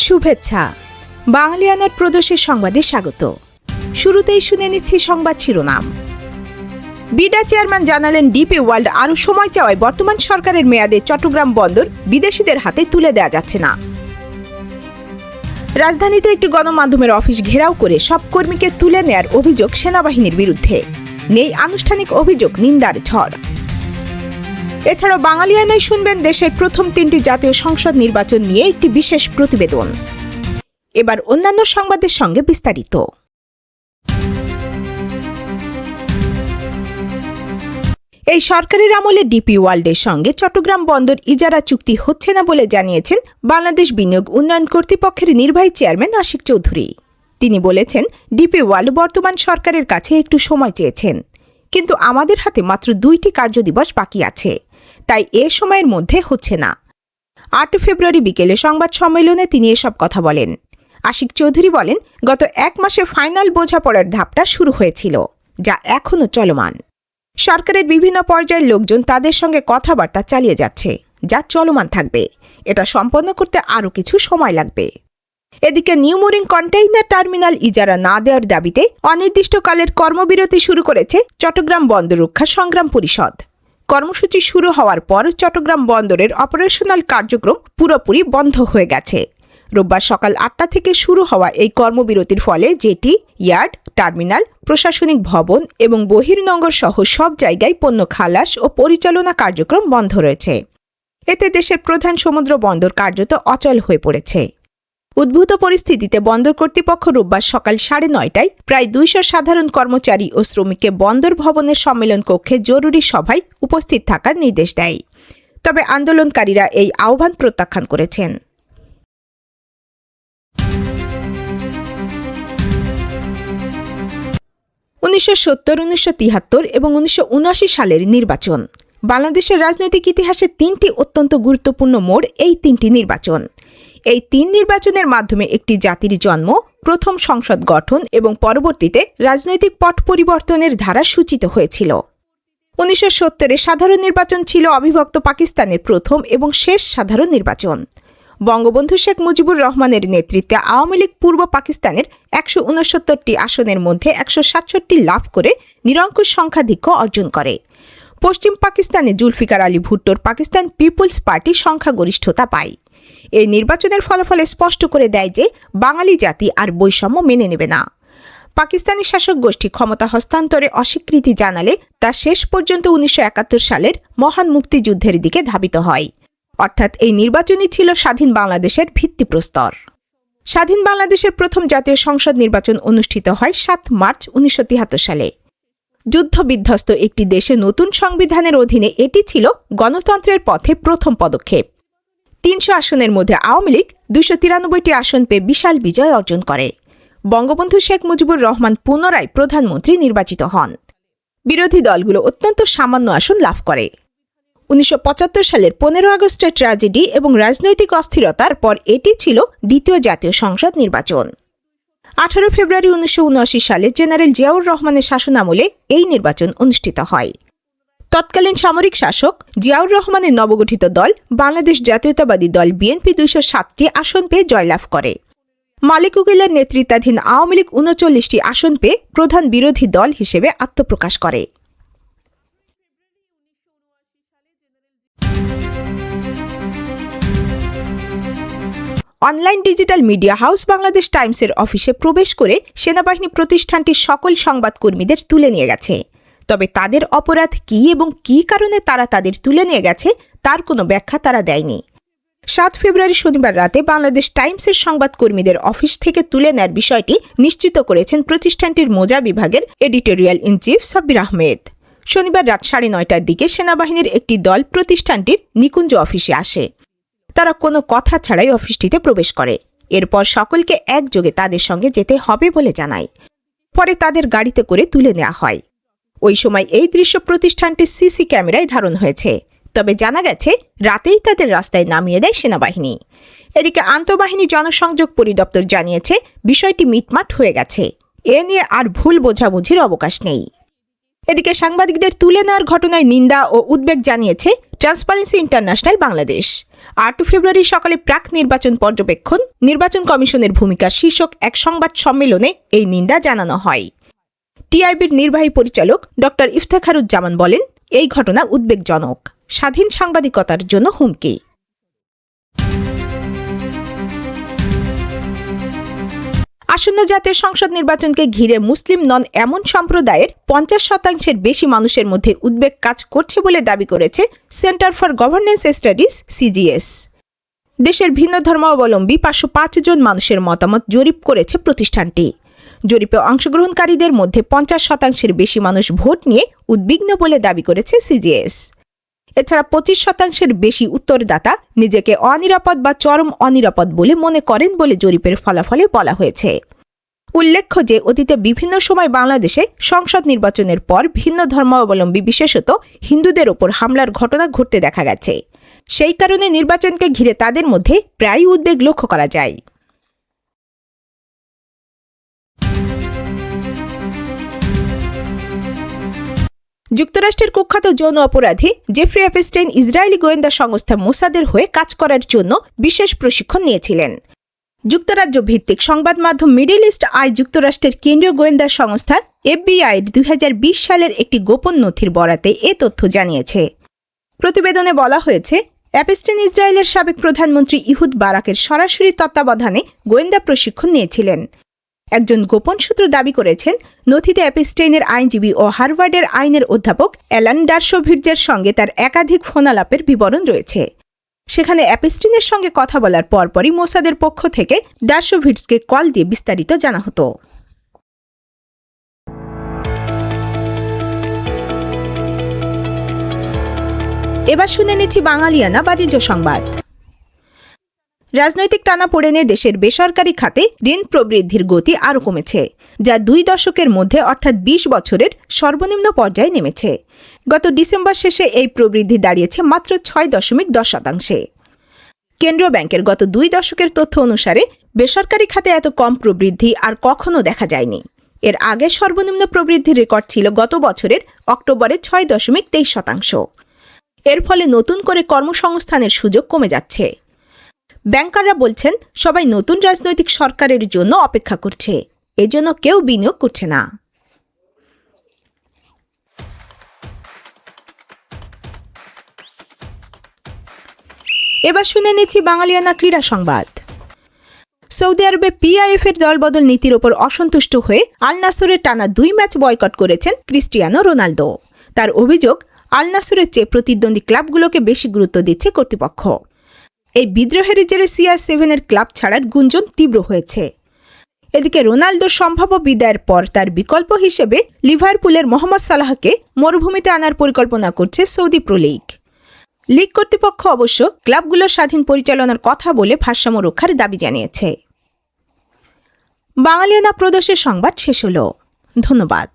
শুভেচ্ছা। বাঙালিয়ানার প্রদোষের সংবাদে স্বাগত। শুরুতেই শুনে নিচ্ছি সংবাদ শিরোনাম। বিডা চেয়ারম্যান জানালেন ডিপি ওয়ার্ল্ড আরও সময় চাওয়ায় বর্তমান সরকারের মেয়াদে চট্টগ্রাম বন্দর বিদেশিদের হাতে তুলে দেওয়া যাচ্ছে না। রাজধানীতে একটি গণমাধ্যমের অফিস ঘেরাও করে সব কর্মীকে তুলে নেয়ার অভিযোগ সেনাবাহিনীর বিরুদ্ধে। নেই আনুষ্ঠানিক অভিযোগ, নিন্দার ঝড়। এছাড়াও বাঙালিয়ানায় শুনবেন দেশের প্রথম 3টি জাতীয় সংসদ নির্বাচন নিয়ে একটি বিশেষ প্রতিবেদন। এবার অন্যান্য সংবাদের সঙ্গে বিস্তারিত। এই সরকারের আমলে ডিপি ওয়ার্ল্ডের সঙ্গে চট্টগ্রাম বন্দর ইজারা চুক্তি হচ্ছে না বলে জানিয়েছেন বাংলাদেশ বিনিয়োগ উন্নয়ন কর্তৃপক্ষের নির্বাহী চেয়ারম্যান আশিক চৌধুরী। তিনি বলেছেন, ডিপি ওয়ার্ল্ড বর্তমান সরকারের কাছে একটু সময় চেয়েছেন, কিন্তু আমাদের হাতে মাত্র 2টি কার্যদিবস বাকি আছে, তাই এ সময়ের মধ্যে হচ্ছে না। 8 ফেব্রুয়ারি বিকেলে সংবাদ সম্মেলনে তিনি এসব কথা বলেন। আশিক চৌধুরী বলেন, গত 1 মাসে ফাইনাল বোঝাপড়ার ধাপটা শুরু হয়েছিল, যা এখনও চলমান। সরকারের বিভিন্ন পর্যায়ের লোকজন তাদের সঙ্গে কথাবার্তা চালিয়ে যাচ্ছে, যা চলমান থাকবে। এটা সম্পন্ন করতে আরও কিছু সময় লাগবে। এদিকে নিউ মুরিং কন্টেইনার টার্মিনাল ইজারা না দেওয়ার দাবিতে অনির্দিষ্টকালের কর্মবিরতি শুরু করেছে চট্টগ্রাম বন্দর রক্ষা সংগ্রাম পরিষদ। কর্মসূচি শুরু হওয়ার পর চট্টগ্রাম বন্দরের অপারেশনাল কার্যক্রম পুরোপুরি বন্ধ হয়ে গেছে। রোববার সকাল 8টা থেকে শুরু হওয়া এই কর্মবিরতির ফলে জেটি, ইয়ার্ড, টার্মিনাল, প্রশাসনিক ভবন এবং বহির্নোঙর সহ সব জায়গায় পণ্য খালাস ও পরিচালনা কার্যক্রম বন্ধ রয়েছে। এতে দেশের প্রধান সমুদ্র বন্দর কার্যত অচল হয়ে পড়েছে। উদ্ভূত পরিস্থিতিতে বন্দর কর্তৃপক্ষ রোববার সকাল 9:30টায় প্রায় 200 সাধারণ কর্মচারী ও শ্রমিককে বন্দর ভবনের সম্মেলন কক্ষে জরুরি সভায় উপস্থিত থাকার নির্দেশ দেয়। তবে আন্দোলনকারীরা এই আহ্বান প্রত্যাখ্যান করেছেন। 1970, 1973 এবং 1979 সালের নির্বাচন। বাংলাদেশের রাজনৈতিক ইতিহাসে 3টি অত্যন্ত গুরুত্বপূর্ণ মোড় এই 3টি নির্বাচন। এই 3 নির্বাচনের মাধ্যমে একটি জাতির জন্ম, প্রথম সংসদ গঠন এবং পরবর্তীতে রাজনৈতিক পট পরিবর্তনের ধারা সূচিত হয়েছিল। 1970-এ সাধারণ নির্বাচন ছিল অবিভক্ত পাকিস্তানের প্রথম এবং শেষ সাধারণ নির্বাচন। বঙ্গবন্ধু শেখ মুজিবুর রহমানের নেতৃত্বে আওয়ামী লীগ পূর্ব পাকিস্তানের 169টি আসনের মধ্যে 167টি লাভ করে নিরঙ্কুশ সংখ্যাধিক্য অর্জন করে। পশ্চিম পাকিস্তানে জুলফিকার আলী ভুট্টোর পাকিস্তান পিপলস পার্টি সংখ্যাগরিষ্ঠতা পায়। এই নির্বাচনের ফলাফলে স্পষ্ট করে দেয় যে বাঙালি জাতি আর বৈষম্য মেনে নেবে না। পাকিস্তানি শাসক গোষ্ঠী ক্ষমতা হস্তান্তরে অস্বীকৃতি জানালে তা শেষ পর্যন্ত 1971 সালের মহান মুক্তিযুদ্ধের দিকে ধাবিত হয়। অর্থাৎ এই নির্বাচনই ছিল স্বাধীন বাংলাদেশের ভিত্তিপ্রস্তর। স্বাধীন বাংলাদেশের প্রথম জাতীয় সংসদ নির্বাচন অনুষ্ঠিত হয় 7 মার্চ 1973 সালে। যুদ্ধবিধ্বস্ত একটি দেশে নতুন সংবিধানের অধীনে এটি ছিল গণতন্ত্রের পথে প্রথম পদক্ষেপ। 300 আসনের মধ্যে আওয়ামী লীগ 293টি আসন পেয়ে বিশাল বিজয় অর্জন করে। বঙ্গবন্ধু শেখ মুজিবুর রহমান পুনরায় প্রধানমন্ত্রী নির্বাচিত হন। বিরোধী দলগুলো অত্যন্ত সামান্য আসন লাভ করে। 1975 সালের 15 আগস্টের ট্র্যাজেডি এবং রাজনৈতিক অস্থিরতার পর এটি ছিল দ্বিতীয় জাতীয় সংসদ নির্বাচন। 18 ফেব্রুয়ারি 1979 সালে জেনারেল জিয়াউর রহমানের শাসনামলে এই নির্বাচন অনুষ্ঠিত হয়। তৎকালীন সামরিক শাসক জিয়াউর রহমানের নবগঠিত দল বাংলাদেশ জাতীয়তাবাদী দল বিএনপি 207টি আসন পেয়ে জয়লাভ করে। মালিক উকিলের নেতৃত্বাধীন আওয়ামী লীগ 39টি আসন পেয়ে প্রধান বিরোধী দল হিসেবে আত্মপ্রকাশ করে। Online digital media house Bangladesh টাইমসের অফিসে প্রবেশ করে সেনাবাহিনী প্রতিষ্ঠানটির সকল সংবাদকর্মীদের তুলে নিয়ে গেছে। তবে তাদের অপরাধ কী এবং কী কারণে তারা তাদের তুলে নিয়ে গেছে তার কোনো ব্যাখ্যা তারা দেয়নি। 7 ফেব্রুয়ারি শনিবার রাতে বাংলাদেশ টাইমসের সংবাদকর্মীদের অফিস থেকে তুলে নেয়ার বিষয়টি নিশ্চিত করেছেন প্রতিষ্ঠানটির মোজা বিভাগের editorial in chief Sabbir Ahmed. শনিবার রাত 9:30টার দিকে সেনাবাহিনীর একটি দল প্রতিষ্ঠানটির নিকুঞ্জ অফিসে আসে। তারা কোনো কথা ছাড়াই অফিসটিতে প্রবেশ করে। এরপর সকলকে একযোগে তাদের সঙ্গে যেতে হবে বলে জানায়। পরে তাদের গাড়িতে করে তুলে নেওয়া হয়। ওই সময় এই দৃশ্য প্রতিষ্ঠানটির সিসি ক্যামেরায় ধারণ হয়েছে। তবে জানা গেছে রাতেই তাদের রাস্তায় নামিয়ে দেয় সেনাবাহিনী। এদিকে আন্তঃবাহিনী জনসংযোগ পরিদপ্তর জানিয়েছে বিষয়টি মিটমাট হয়ে গেছে। এ নিয়ে আর ভুল বোঝাবুঝির অবকাশ নেই। এদিকে সাংবাদিকদের তুলে নেওয়ার ঘটনায় নিন্দা ও উদ্বেগ জানিয়েছে ট্রান্সপারেন্সি ইন্টারন্যাশনাল বাংলাদেশ। 8 ফেব্রুয়ারি সকালে প্রাক নির্বাচন পর্যবেক্ষণ, নির্বাচন কমিশনের ভূমিকা শীর্ষক এক সংবাদ সম্মেলনে এই নিন্দা জানানো হয়। টিআইবির নির্বাহী পরিচালক ডক্টর ইফতেখারুজ্জামান বলেন, এই ঘটনা উদ্বেগজনক, স্বাধীন সাংবাদিকতার জন্য হুমকি। আসন্ন জাতীয় সংসদ নির্বাচনকে ঘিরে মুসলিম নন এমন সম্প্রদায়ের 50% বেশি মানুষের মধ্যে উদ্বেগ কাজ করছে বলে দাবি করেছে centre for governance studies CGS. দেশের ভিন্ন ধর্মাবলম্বী 505 জন মানুষের মতামত জরিপ করেছে প্রতিষ্ঠানটি। জরিপে অংশগ্রহণকারীদের মধ্যে 50% বেশি মানুষ ভোট নিয়ে উদ্বিগ্ন বলে দাবি করেছে সিজিএস। এছাড়া 25% বেশি উত্তরদাতা নিজেকে অনিরাপদ বা চরম অনিরাপদ বলে মনে করেন বলে জরিপের ফলাফলে বলা হয়েছে। উল্লেখ্য যে অতীতে বিভিন্ন সময় বাংলাদেশে সংসদ নির্বাচনের পর ভিন্ন ধর্মাবলম্বী বিশেষত হিন্দুদের ওপর হামলার ঘটনা ঘটতে দেখা গেছে। সেই কারণে নির্বাচনকে ঘিরে তাদের মধ্যে প্রায় উদ্বেগ লক্ষ্য করা যায়। যুক্তরাষ্ট্রের কুখ্যাত যৌন অপরাধী জেফ্রি এপস্টাইন ইসরায়েলি গোয়েন্দা সংস্থা মোসাদের হয়ে কাজ করার জন্য বিশেষ প্রশিক্ষণ নিয়েছিলেন। যুক্তরাজ্য ভিত্তিক সংবাদ মাধ্যম মিডল ইস্ট আই যুক্তরাষ্ট্রের কেন্দ্রীয় গোয়েন্দা সংস্থা এফবিআইয়ের 2020 সালের একটি গোপন নথির বরাতে এ তথ্য জানিয়েছে। প্রতিবেদনে বলা হয়েছে, এপস্টাইন ইসরায়েলের সাবেক প্রধানমন্ত্রী ইহুদ বারাকের সরাসরি তত্ত্বাবধানে গোয়েন্দা প্রশিক্ষণ নিয়েছিলেন। একজন গোপন সূত্র দাবি করেছেন, নথিতে এপস্টাইনের আইনজীবী ও হার্ভার্ডের আইনের অধ্যাপক অ্যালান ডারশোভিটজের সঙ্গে তার একাধিক ফোনালাপের বিবরণ রয়েছে। সেখানে এপস্টাইনের সঙ্গে কথা বলার পরপরই মোসাদের পক্ষ থেকে ডারশোভিটজকে কল দিয়ে বিস্তারিত জানা হতো। এবার শুনে নিচ্ছি বাঙালিয়ানা বাণিজ্য সংবাদ। রাজনৈতিক টানাপোড়েনে দেশের বেসরকারি খাতে ঋণ প্রবৃদ্ধির গতি আরও কমেছে, যা 2 দশকের মধ্যে অর্থাৎ 20 বছরের সর্বনিম্ন পর্যায়ে নেমেছে। গত ডিসেম্বর শেষে এই প্রবৃদ্ধি দাঁড়িয়েছে মাত্র 6.10%। কেন্দ্রীয় ব্যাংকের গত 2 দশকের তথ্য অনুসারে বেসরকারি খাতে এত কম প্রবৃদ্ধি আর কখনো দেখা যায়নি। এর আগে সর্বনিম্ন প্রবৃদ্ধির রেকর্ড ছিল গত বছরের অক্টোবরে 6.23%। এর ফলে নতুন করে কর্মসংস্থানের সুযোগ কমে যাচ্ছে। ব্যাংকাররা বলছেন, সবাই নতুন রাজনৈতিক সরকারের জন্য অপেক্ষা করছে, এজন্য কেউ বিনিয়োগ করছে না। এবার শুনে নিচ্ছি বাঙালিয়ানা ক্রীড়া সংবাদ। সৌদি আরবে পিআইএফের দলবদল নীতির ওপর অসন্তুষ্ট হয়ে আল নাসরের টানা 2 ম্যাচ বয়কট করেছেন ক্রিস্টিয়ানো রোনালদো। তার অভিযোগ, আল নাসরের চেয়ে প্রতিদ্বন্দ্বী ক্লাবগুলোকে বেশি গুরুত্ব দিচ্ছে কর্তৃপক্ষ। এই বিদ্রোহের জেরে CR7-এর ক্লাব ছাড়ার গুঞ্জন তীব্র হয়েছে। এদিকে রোনালদোর সম্ভাব্য বিদায়ের পর তার বিকল্প হিসেবে লিভারপুলের মোহাম্মদ সালাহকে মরুভূমিতে আনার পরিকল্পনা করছে সৌদি প্রো লিগ। লিগ কর্তৃপক্ষ অবশ্য ক্লাবগুলোর স্বাধীন পরিচালনার কথা বলে ভারসাম্য রক্ষার দাবি জানিয়েছে। বাঙালিয়ানা প্রদেশের সংবাদ শেষ হল। ধন্যবাদ।